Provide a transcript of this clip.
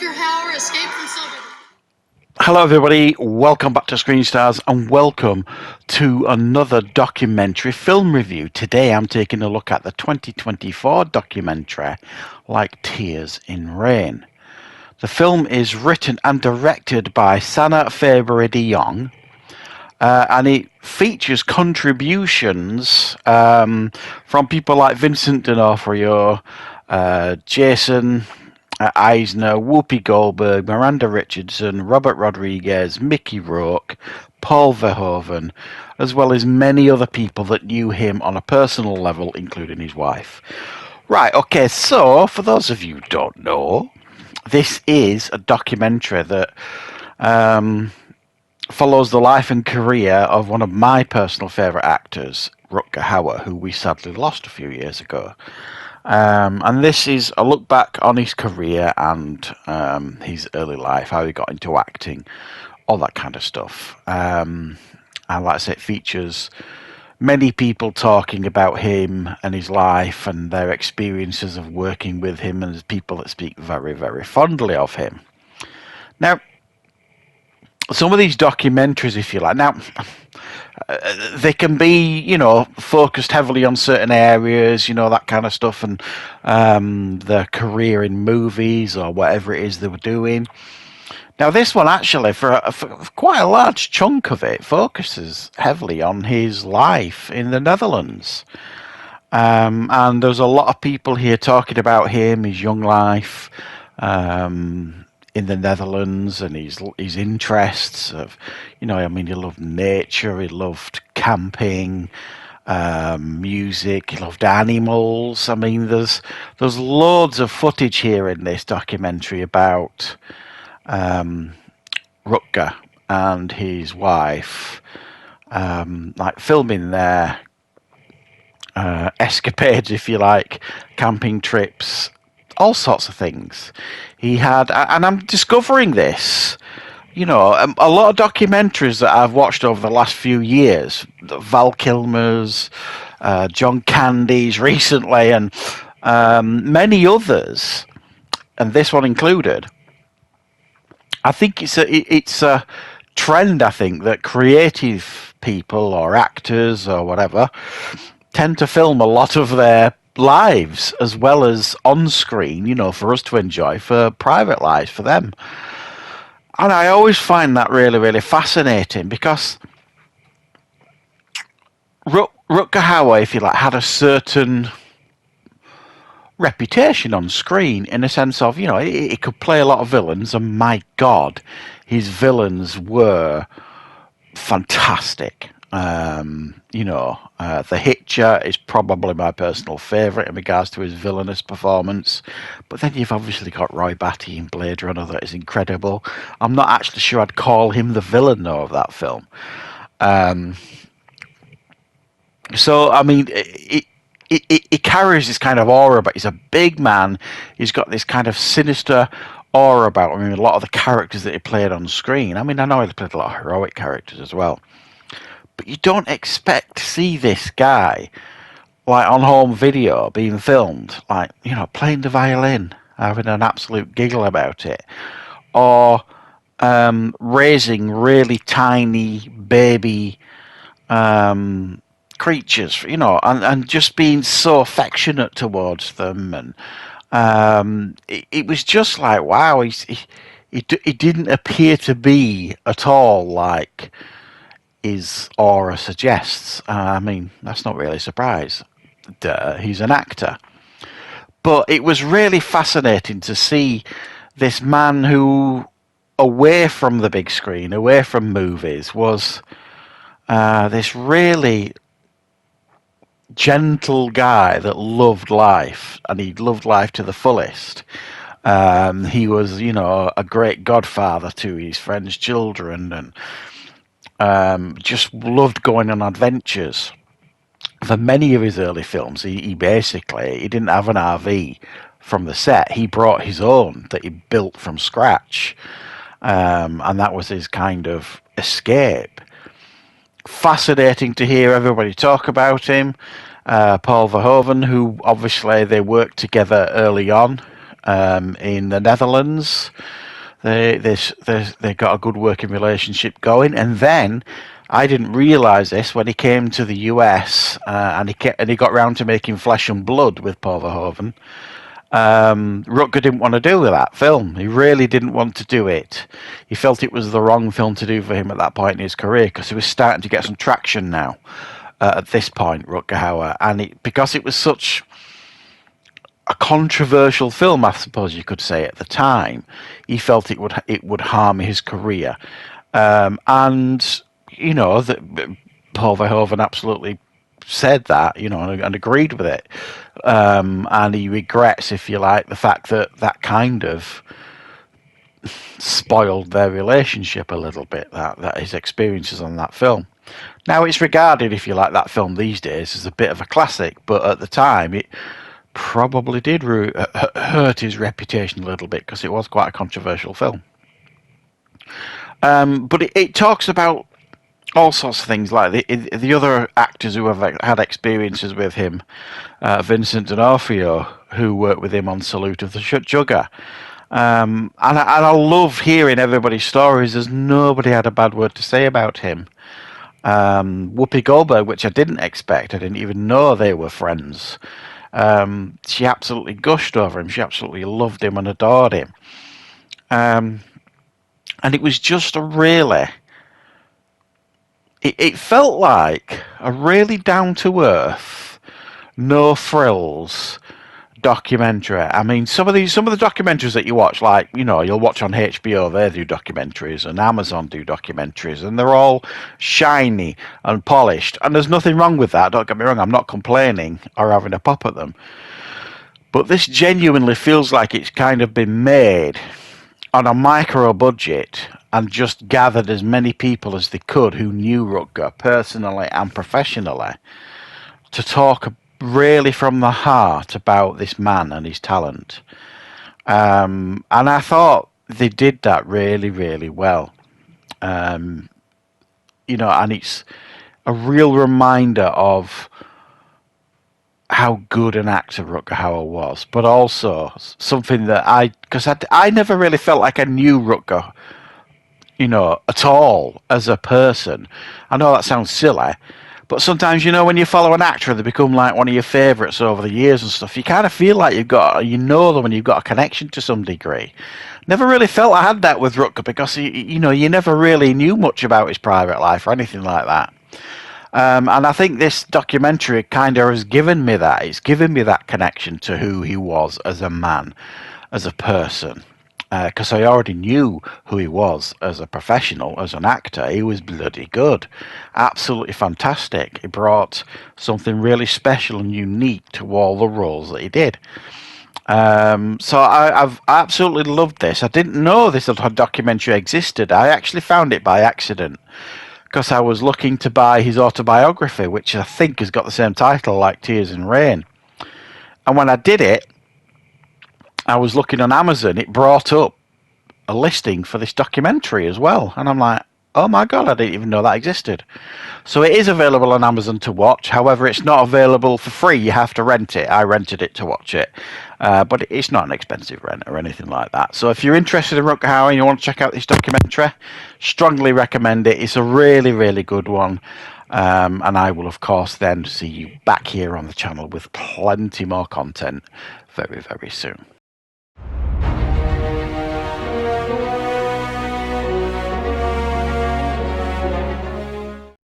Rutger Hauer escaped from Silver. Hello everybody, welcome back to Screenstars and welcome to another documentary film review. Today I'm taking a look at the 2024 documentary Like Tears in Rain. The film is written and directed by Sana Faber de Jong, and it features contributions from people like Vincent D'Onofrio, Jason Eisner, Whoopi Goldberg, Miranda Richardson, Robert Rodriguez, Mickey Rourke, Paul Verhoeven, as well as many other people that knew him on a personal level, including his wife. Right, okay, so for those of you who don't know, this is a documentary that follows the life and career of one of my personal favourite actors, Rutger Hauer, who we sadly lost a few years ago. And this is a look back on his career and his early life, how he got into acting, all that kind of stuff. And like I say, it features many people talking about him and his life and their experiences of working with him, and there's people that speak very, very fondly of him. Now, some of these documentaries, if you like, now they can be, focused heavily on certain areas, that kind of stuff, and their career in movies or whatever it is they were doing. Now, this one actually, for quite a large chunk of it, focuses heavily on his life in the Netherlands. And there's a lot of people here talking about him, his young life, in the Netherlands, and his interests of, he loved nature, he loved camping, music, he loved animals. I mean, there's loads of footage here in this documentary about Rutger and his wife, like filming their escapades, if you like, camping trips, all sorts of things. He had, and I'm discovering this, a lot of documentaries that I've watched over the last few years, Val Kilmer's, John Candy's recently, and many others, and this one included. I think it's a trend, I think, that creative people or actors or whatever tend to film a lot of their lives as well as on screen, for us to enjoy, for private lives for them. And I always find that really, really fascinating, because Rutger Hauer, if you like, had a certain reputation on screen, in a sense of, he could play a lot of villains, and my God, his villains were fantastic. The Hitcher is probably my personal favourite in regards to his villainous performance. But then you've obviously got Roy Batty in Blade Runner, that is incredible. I'm not actually sure I'd call him the villain, though, of that film. So, I mean, it carries this kind of aura, but he's a big man. He's got this kind of sinister aura about him. I mean, a lot of the characters that he played on screen. I mean, I know he played a lot of heroic characters as well. But you don't expect to see this guy, like, on home video being filmed, like, playing the violin, having an absolute giggle about it, or raising really tiny baby creatures, and just being so affectionate towards them. And it was just like, wow, he didn't appear to be at all like his aura suggests. I mean, that's not really a surprise. Duh, he's an actor. But it was really fascinating to see this man who, away from the big screen, away from movies, was this really gentle guy that loved life, and he loved life to the fullest. He was, a great godfather to his friends' children, and just loved going on adventures. For many of his early films, he didn't have an RV from the set. He brought his own that he built from scratch, and that was his kind of escape. Fascinating to hear everybody talk about him. Paul Verhoeven, who obviously they worked together early on, in the Netherlands. They got a good working relationship going, and then I didn't realise this when he came to the US, and he got round to making Flesh and Blood with Paul Verhoeven. Rutger didn't want to do that film. He really didn't want to do it. He felt it was the wrong film to do for him at that point in his career, because he was starting to get some traction now at this point, Rutger Hauer, and because it was such a controversial film, I suppose you could say, at the time, he felt it would harm his career, and that Paul Verhoeven absolutely said that, and agreed with it, and he regrets, if you like, the fact that kind of spoiled their relationship a little bit, that his experiences on that film. Now, it's regarded, if you like, that film these days as a bit of a classic, but at the time it probably did hurt his reputation a little bit, because it was quite a controversial film. But it talks about all sorts of things, like the other actors who have had experiences with him, Vincent D'Onofrio, who worked with him on Salute of the Jugger. And I love hearing everybody's stories. There's nobody had a bad word to say about him. Whoopi Goldberg, which I didn't expect, I didn't even know they were friends. She absolutely gushed over him. She absolutely loved him and adored him. And it was just it felt like a really down-to-earth, no frills documentary. I mean, some of the documentaries that you watch, like, you'll watch on HBO, they do documentaries, and Amazon do documentaries, and they're all shiny and polished, and there's nothing wrong with that, don't get me wrong, I'm not complaining or having a pop at them. But this genuinely feels like it's kind of been made on a micro budget and just gathered as many people as they could who knew Rutger personally and professionally to talk really from the heart about this man and his talent. And I thought they did that really, really well. And it's a real reminder of how good an actor Rutger Hauer was, but also something that because I never really felt like I knew Rutger, at all as a person. I know that sounds silly, but sometimes, when you follow an actor and they become like one of your favourites over the years and stuff, you kind of feel like them and you've got a connection to some degree. Never really felt I had that with Rutger, because you never really knew much about his private life or anything like that. And I think this documentary kind of has given me that. It's given me that connection to who he was as a man, as a person. Because I already knew who he was as a professional, as an actor. He was bloody good. Absolutely fantastic. He brought something really special and unique to all the roles that he did. So I've absolutely loved this. I didn't know this documentary existed. I actually found it by accident, because I was looking to buy his autobiography, which I think has got the same title, like Tears in Rain. And when I did it, I was looking on Amazon, it brought up a listing for this documentary as well. And I'm like, oh my God, I didn't even know that existed. So it is available on Amazon to watch. However, it's not available for free. You have to rent it. I rented it to watch it. But it's not an expensive rent or anything like that. So if you're interested in Rutger Hauer and you want to check out this documentary, strongly recommend it. It's a really, really good one. And I will, of course, then see you back here on the channel with plenty more content very, very soon.